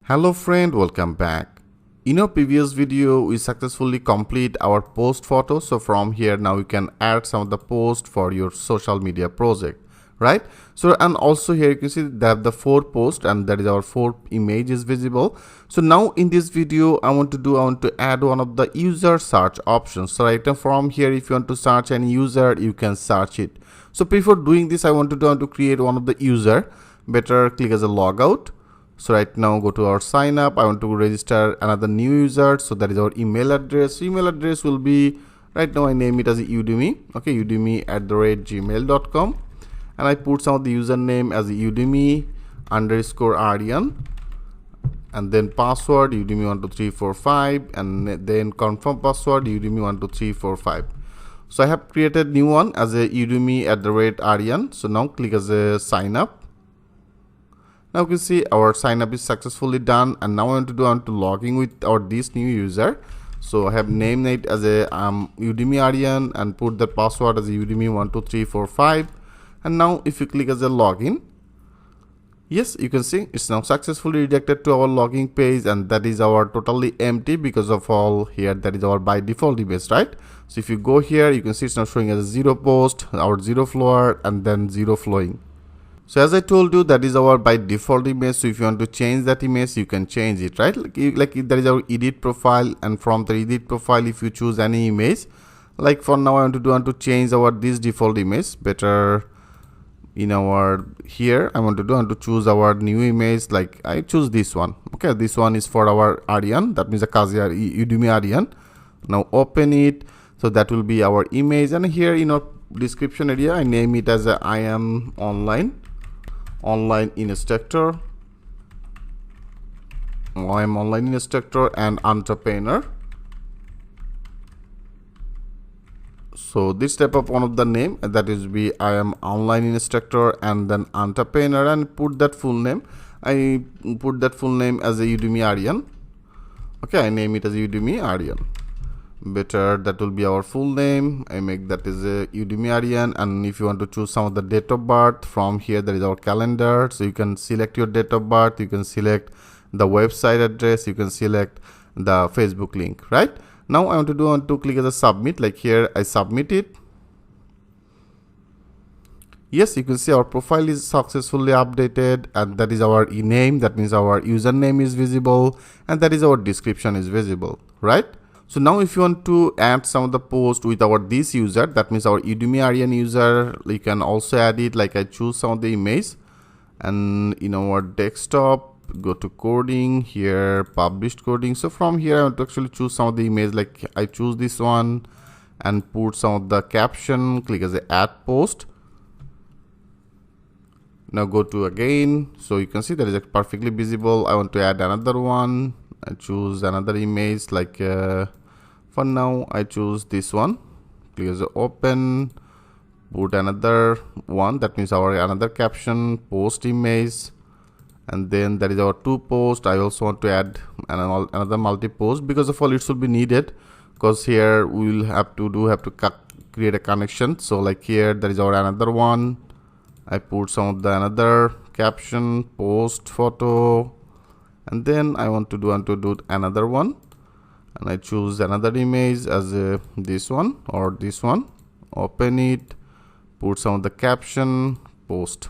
Hello friend, welcome back. In our previous video, we successfully complete our post photo. So from here now you can add some of the post for your social media project, right? So and also here you can see that the 4 posts and that is our 4 images visible. So now in this video, I want to add one of the user search options. So right now from here, if you want to search any user, you can search it. So before doing this, I want to create one of the user. Better click as a logout. So right now go to our sign up. I want to register another new user. So that is our email address. Email address will be, right now I name it as Udemy. Okay, udemy@gmail.com. And I put some of the username as Udemy_Aryan. And then password Udemy12345. And then confirm password Udemy12345. So I have created new one as a Udemy@Aryan. So now click as a sign up. Now you can see our sign up is successfully done, and now I want to log in with this new user. So I have named it as a Udemy Aryan and put the password as a Udemy12345. And now if you click as a login, yes, you can see it's now successfully redirected to our login page, and that is our totally empty because of all here that is our by default image, right? So if you go here, you can see it's now showing as a 0 post, our 0 follower, and then 0 flowing. So as I told you, that is our by default image. So if you want to change that image, you can change it, right? Like that is our edit profile, and from the edit profile, if you choose any image, like for now I want to change this default image. Better in our here I want to choose our new image. Like I choose this one. Okay, this one is for our Aryan. That means a Kazi Udemy Aryan. Now open it. So that will be our image, and here in our description area, I name it as I am online instructor. I am online instructor and entrepreneur. So this type of one of the name, that is be I am online instructor and then entrepreneur, and put that full name. I put that full name as a Udemy Aryan. Okay, I name it as Udemy Aryan. Better that will be our full name. I make that is a Udemy Aryan, and if you want to choose some of the date of birth, from here there is our calendar. So you can select your date of birth, you can select the website address, you can select the Facebook link, right? Now I want to click as a submit. Like here I submit it. Yes, you can see our profile is successfully updated, and that is our name. That means our username is visible, and that is our description is visible, right? So now if you want to add some of the post with this user, that means our Udemy Aryan user, you can also add it. Like I choose some of the image, and in our desktop, go to coding, here published coding. So from here I want to actually choose some of the image. Like I choose this one and put some of the caption, click as a add post. Now go to again, so you can see that is perfectly visible. I want to add another one. I choose another image, like for now I choose this one. Click as open, put another one, that means our another caption, post image, and then that is our 2 post. I also want to add another multi post, because of all it should be needed, because here we will have to create a connection. So like here there is our another one. I put some of the another caption, post photo, and then I want to do another one, and I choose another image as this one or this one. Open it, put some of the caption, post.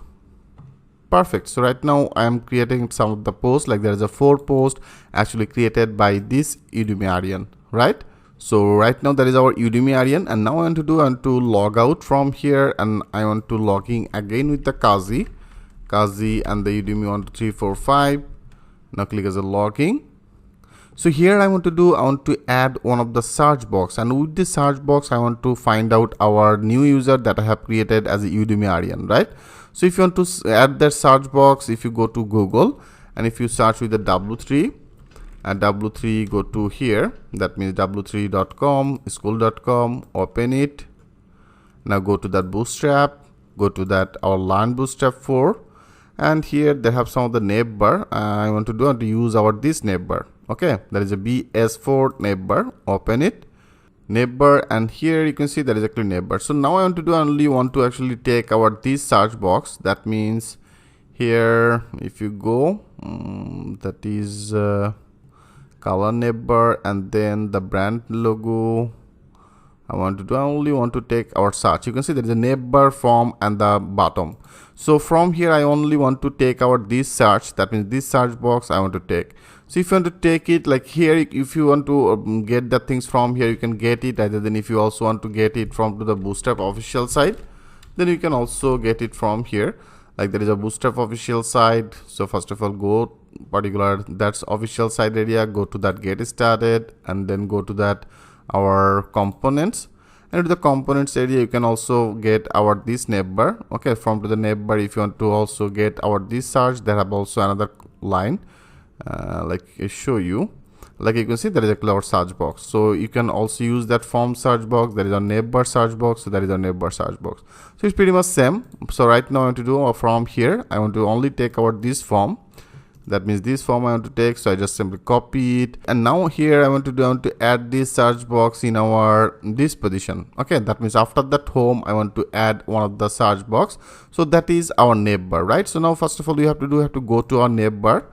Perfect. So right now I am creating some of the posts. Like there is a 4 post actually created by this Udemy Aryan, right? So right now that is our Udemy Aryan, and now I want to log out from here, and I want to log in again with the Kazi and the Udemy12345. Now click as a login. So here I want to add one of the search box, and with this search box I want to find out our new user that I have created as a Udemy Aryan, right? So if you want to add that search box, if you go to Google and if you search with the W3, and W3 go to here, that means w3.com, school.com, open it. Now go to that Bootstrap, go to that our Learn Bootstrap 4. And here they have some of the navbar. I want to use this navbar. Okay, that is a BS4 navbar. Open it, navbar, and here you can see there is actually navbar. So now I want to actually take this search box. That means here if you go that is color neighbor, and then the brand logo. I only want to take our search. You can see there is a neighbor, from, and the bottom. So from here I only want to take our this search, that means this search box I want to take. So if you want to take it like here, if you want to get the things from here, you can get it. Rather than if you also want to get it from to the Bootstrap official site, then you can also get it from here. Like there is a Bootstrap official site. So first of all, go particular that's official site area, go to that get started, and then go to that our components, and to the components area you can also get our this neighbor. Okay, from to the neighbor, if you want to also get our this search, they have also another line like I show you. Like you can see there is a cloud search box, so you can also use that form search box. There is a neighbor search box, so that is a neighbor search box. So it's pretty much same. So right now I want to do from here, I want to only take our this form. That means this form I want to take, so I just simply copy it, and now here I want to add this search box in our this position. Okay, that means after that home I want to add one of the search box, so that is our neighbor, right? So now first of all we have to go to our neighbor,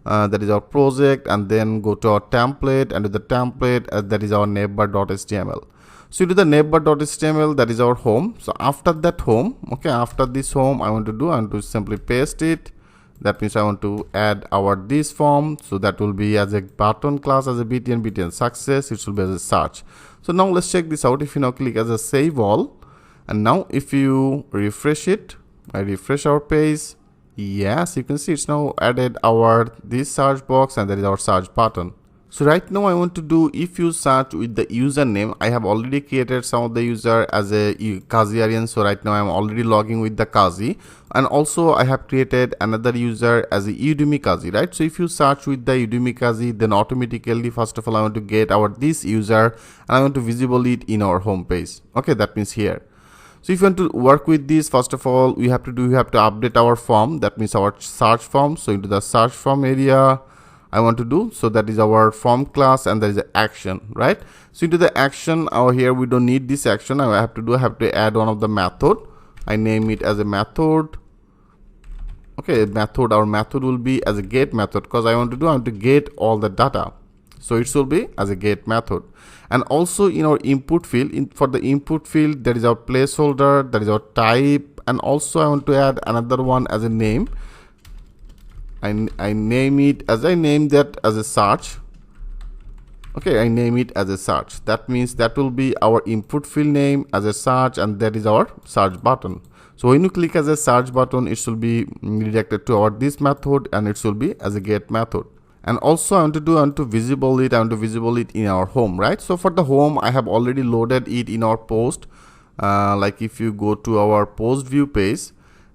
that is our project, and then go to our template, and to the template that is our neighbor.html. So to the neighbor.html, that is our home. So after that home, okay, after this home I want to simply paste it. That means I want to add our this form, so that will be as a button class, as a btn success, it should be as a search. So now let's check this out. If you now click as a save all, and now if you refresh it, I refresh our page, yes, you can see it's now added our this search box, and that is our search button. So right now I want to do if you search with the username. I have already created some of the user as a Kazi Aryan, so right now I'm already logging with the Kazi, and also I have created another user as a Udemy Kazi, right? So if you search with the Udemy Kazi, then automatically first of all I want to get our this user, and I want to visible it in our home page. Okay, that means here. So if you want to work with this, first of all we have to update our form, that means our search form. So into the search form area I want to do, so that is our form class, and there is an action, right? So into the action, here we don't need this action. I have to add one of the method. I name it as a method. Okay, method, our method will be as a get method, because I want to get all the data, so it should be as a get method. And also in our input field, for the input field, there is our placeholder, there is our type, and also I want to add another one as a name. I name it as I name that as a search. Okay, I name it as a search. That means that will be our input field name as a search, and that is our search button. So when you click as a search button, it should be redirected to our this method, and it should be as a get method. And also I want to visible it in our home, right? So for the home, I have already loaded it in our post. Like if you go to our post view page,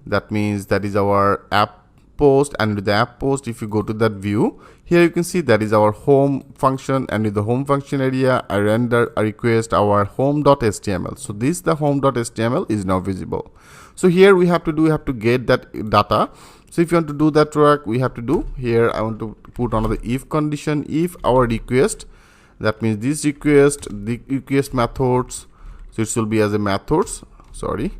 that means that is our app post, and with the app post, if you go to that view, here you can see that is our home function, and with the home function area I request our home.html. so this the home.html is now visible. So here we have to get that data. So if you want to do that work, we have to do here, I want to put another if condition. If our request, that means this request, the request methods, so it should be as a methods, sorry.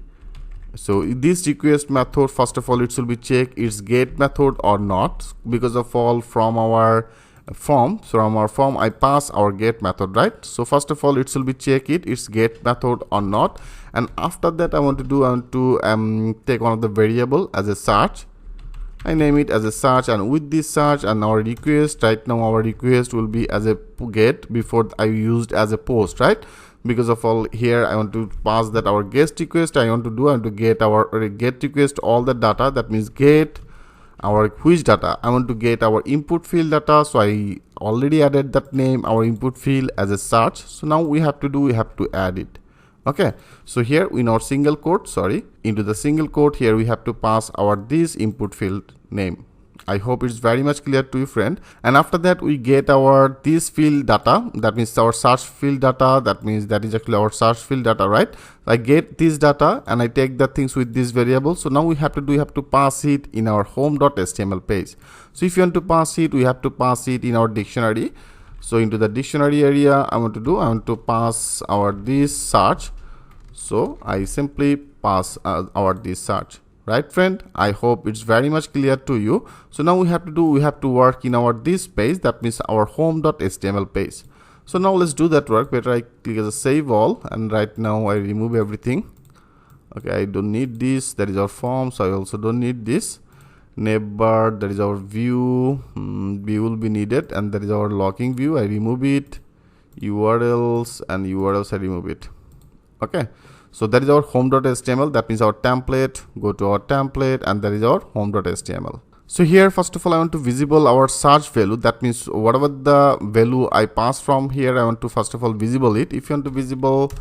So this request method, first of all it should be check its get method or not, because of all from our form. So from our form I pass our get method, right? So first of all it should be check its get method or not, and after that I want to take one of the variable as a search. I name it as a search, and with this search and our request, right now our request will be as a get, before I used as a post, right? Because of all here I want to pass that our guest request. I want to get our get request all the data, that means get our which data. I want to get our input field data, so I already added that name our input field as a search. So now we have to add it. Okay, so here in our single quote, into the single quote, here we have to pass our this input field name. I hope it's very much clear to you, friend. And after that we get our this field data, that means our search field data, that means that is actually our search field data, right? I get this data and I take the things with this variable. So now we have to pass it in our home.html page. So if you want to pass it, we have to pass it in our dictionary. So into the dictionary area I want to pass our this search. So I simply pass our this search, right friend? I hope it's very much clear to you. So now we have to work in our this page, that means our home.html page. So now let's do that work. Better I click as a save all, and right now I remove everything. Okay, I don't need this. That is our form, so I also don't need this. Neighbor, that is our view. View will be needed, and that is our logging view. I remove it. URLs and URLs, I remove it. Okay, so that is our home.html. That means our template. Go to our template, and that is our home.html. So here, first of all, I want to visible our search value. That means whatever the value I pass from here, I want to first of all visible it. If you want to visible,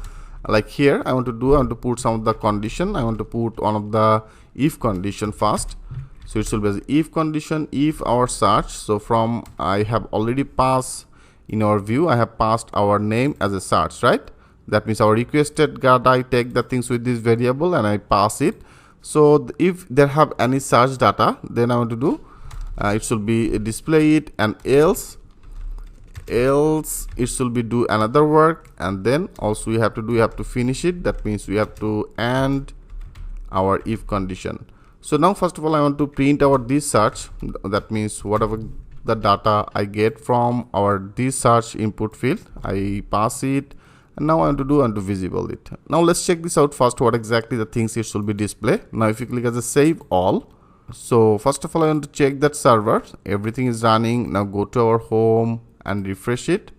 like here, I want to put some of the condition. I want to put one of the if condition first. So it will be as if condition, if our search. So from I have already passed in our view, I have passed our name as a search, right? That means our requested guard, I take the things with this variable and I pass it. So if there have any search data, then I want to do it should be display it, and else it should be do another work, and then also we have to finish it. That means we have to end our if condition. So now first of all, I want to print our this search. That means whatever the data I get from our this search input field, I pass it. And now I want to visible it. Now let's check this out first, what exactly the things it should be display. Now if you click as a save all, so first of all I want to check that server, everything is running. Now go to our home and refresh it.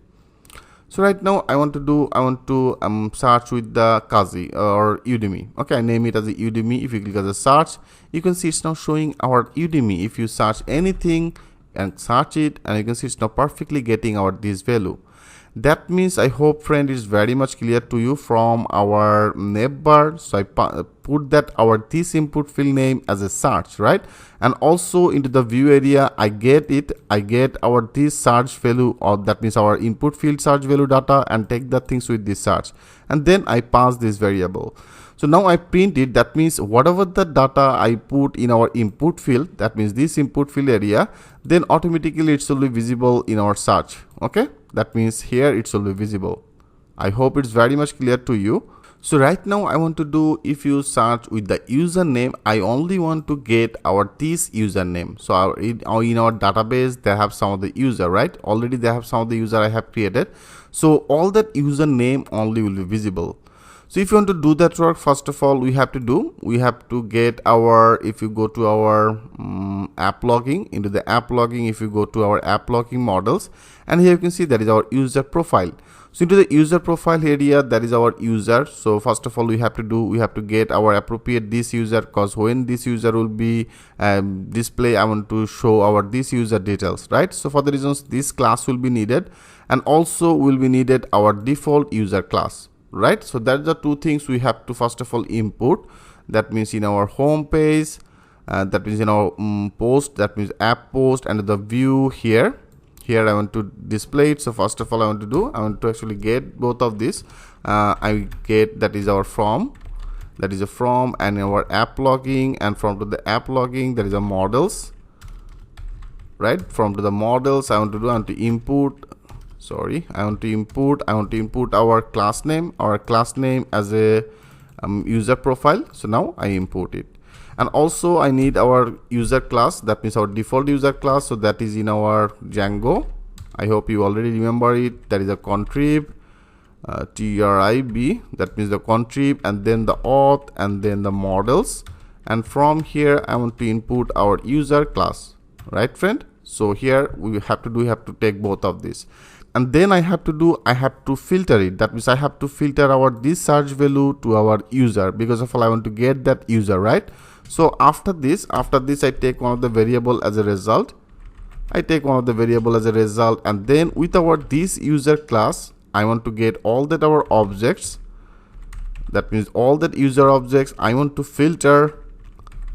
So right now I want to search with the Kazi or Udemy. Okay, I name it as a Udemy. If you click as a search, you can see it's now showing our Udemy. If you search anything and search it, and you can see it's now perfectly getting our this value. That means I hope friend is very much clear to you from our neighbor. So I put that our this input field name as a search, right? And also into the view area, I get our this search value, or that means our input field search value data, and take the things with this search, and then I pass this variable. So now I print it. That means whatever the data I put in our input field, that means this input field area, then automatically it will be visible in our search. Okay, that means here it will be visible. I hope it's very much clear to you. So right now I want to do, if you search with the username, I only want to get our this username. So in our database they have some of the user, right? Already they have some of the user I have created. So all that username only will be visible. So if you want to do that work, first of all we have to get our, if you go to our app logging, into the app logging, if you go to our app logging models, and here you can see that is our user profile. So into the user profile area, that is our user. So first of all we have to get our appropriate this user, because when this user will be display, I want to show our this user details, right? So for the reasons this class will be needed, and also will be needed our default user class, right? So that's the two things we have to first of all input. That means in our home page, that means in our post, that means app post, and the view here I want to display it. So first of all I want to actually get both of this. I get, that is our from, that is a from, and our app logging, and from to the app logging there is a models, right? From to the models I want to input our class name as a user profile. So now I import it, and also I need our user class, that means our default user class. So that is in our Django. I hope you already remember it. That is a contrib, trib, that means the contrib, and then the auth, and then the models, and from here I want to input our user class, right friend? So here we have to take both of these. And then I have to filter it. That means I have to filter our this search value to our user, because of all I want to get that user, right? So after this I take one of the variable as a result. And then with our this user class, I want to get all that our objects. That means all that user objects I want to filter.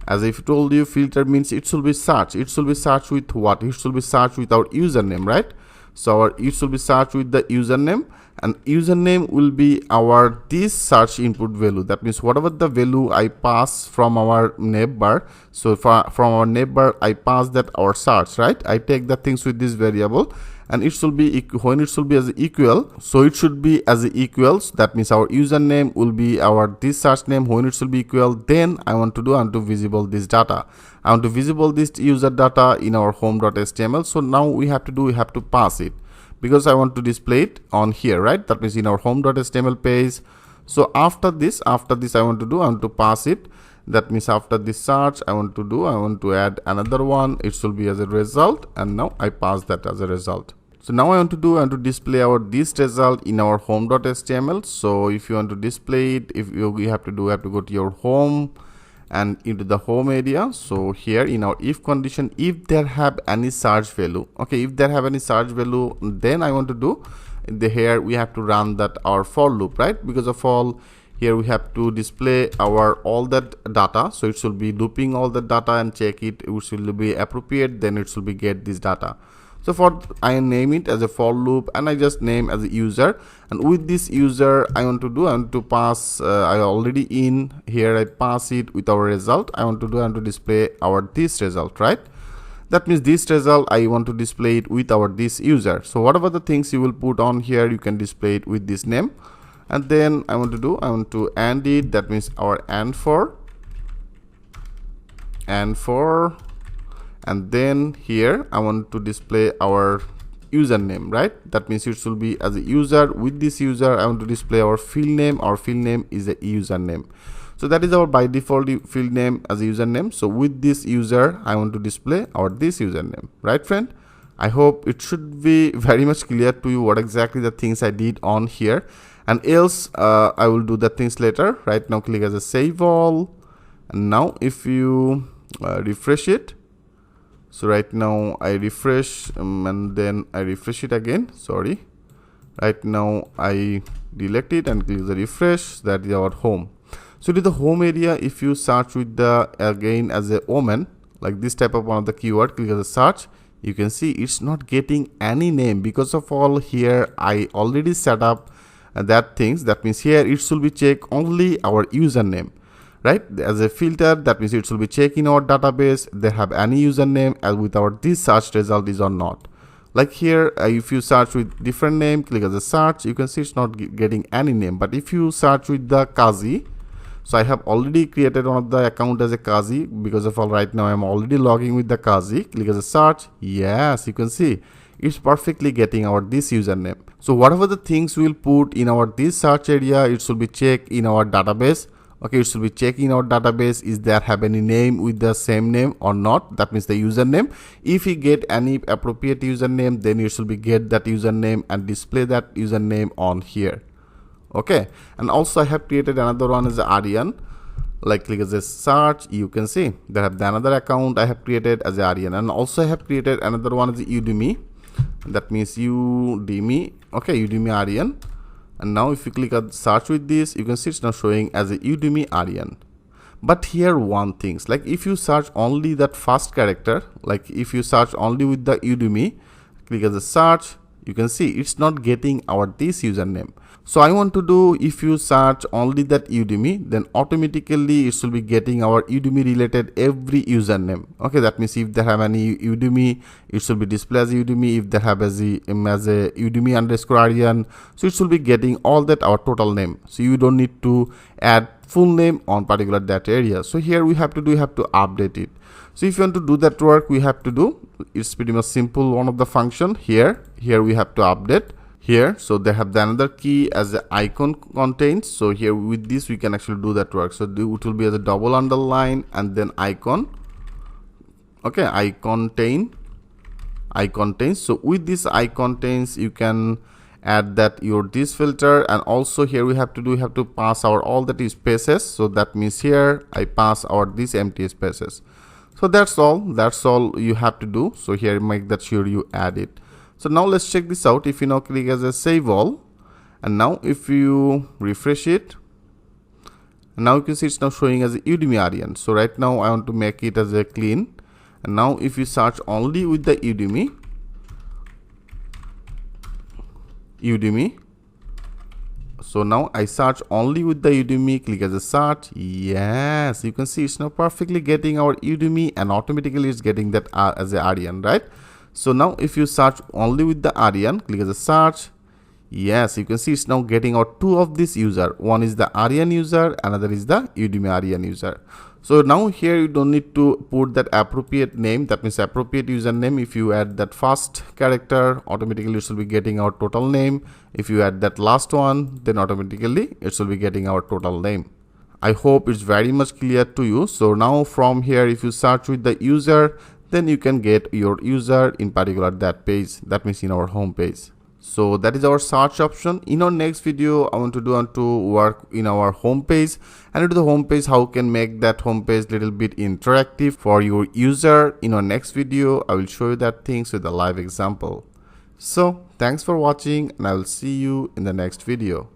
As I told you, filter means it should be search. It should be searched with what? It should be searched with our username, right? So it should be searched with the username, and username will be our this search input value. That means whatever the value I pass from our navbar, so from our navbar I pass that our search, right? I take the things with this variable, and it should be when it should be as equal, so it should be as equals. That means our username will be our this search name. When it should be equal, then I want to visible this data. I want to visible this user data in our home.html. so now we have to pass it, because I want to display it on here, right? That means in our home.html page. So after this I want to pass it. That means after this search I want to add another one. It should be as a result, and now I pass that as a result. So now I want to display our this result in our home.html. so if you want to display it, if you have to go to your home and into the home area. So here in our if condition, if there have any search value, okay, if there have any search value, then I want to do here we have to run that our for loop, right? Because of all, here we have to display our all that data. So it should be looping all the data and check it should be appropriate, then it should be get this data. So for I name it as a for loop, and I just name as a user, and with this user I want to pass I already in here I pass it with our result. I want to display our this result, right? That means this result I want to display it with our this user. So whatever the things you will put on here, you can display it with this name. And then I want to AND it. That means our AND for, and then here I want to display our username, right? That means it should be as a user. With this user I want to display our field name. Our field name is a username. So that is our by default field name as a username. So with this user I want to display our this username, right friend? I hope it should be very much clear to you what exactly the things I did on here, and else I will do the things later. Right now click as a save all, and now if you refresh it, so right now I refresh and then I refresh it again, sorry. Right now I delete it and click the refresh. That is our home. So to the home area, if you search with the again as a woman, like this type of one of the keyword, click as a search, you can see it's not getting any name, because of all here I already set up that things. That means here it should be check only our username, right? As a filter, that means it should be check in our database they have any username, as with our this search result is or not. Like here if you search with different name, click as a search, you can see it's not getting any name. But if you search with the Kazi, so I have already created one of the account as a Kazi, because of all right now I'm already logging with the Kazi. Click as a search, yes, you can see it's perfectly getting our this username. So whatever the things we'll put in our this search area, it should be checked in our database. Okay, it should be checked in our database, is there have any name with the same name or not. That means the username. If you get any appropriate username, then you should be get that username and display that username on here. Okay, and also I have created another one as Aryan. Like click as a search, you can see they have the another account I have created as Aryan, and also I have created another one as Udemy. That means Udemy. Okay, Udemy Aryan. And now if you click on search with this, you can see it's now showing as a Udemy Aryan. But here one things, like if you search only that first character, like if you search only with the Udemy, click as a search, you can see it's not getting our this username. So I want to do, if you search only that Udemy, then automatically it will be getting our Udemy related every username. Okay, that means if they have any Udemy, it should be displayed as Udemy. If they have as a Udemy underscore Aryan, so it should be getting all that our total name. So you don't need to add full name on particular that area. So here we have to update it. So if you want to do that work, we have to do, it's pretty much simple. One of the function here we have to update here. So they have the another key as the icon contains. So here with this we can actually do that work. So it will be as a double underline and then icon. Okay, I contains. So with this I contains, you can add that your this filter, and also here we have to pass our all that is spaces. So that means here I pass our this empty spaces. So that's all you have to do. So here make that sure you add it. So now let's check this out. If you now click as a save all, and now if you refresh it, and now you can see it's now showing as a Udemy Aryan. So right now I want to make it as a clean, and now if you search only with the Udemy, So now I search only with the Udemy, click as a search. Yes, you can see it's now perfectly getting our Udemy and automatically it's getting that as a Aryan, right? So now if you search only with the Aryan, click as a search. Yes, you can see it's now getting out two of this user. One is the Aryan user, another is the Udemy Aryan user. So now here you don't need to put that appropriate name, that means appropriate username. If you add that first character, automatically it will be getting our total name. If you add that last one, then automatically it will be getting our total name. I hope it's very much clear to you. So now from here, if you search with the user, then you can get your user in particular that page, that means in our home page. So that is our search option. In our next video, I want to work in our home page, and into the home page, how can make that home page little bit interactive for your user. In our next video, I will show you that things with a live example. So thanks for watching, and I will see you in the next video.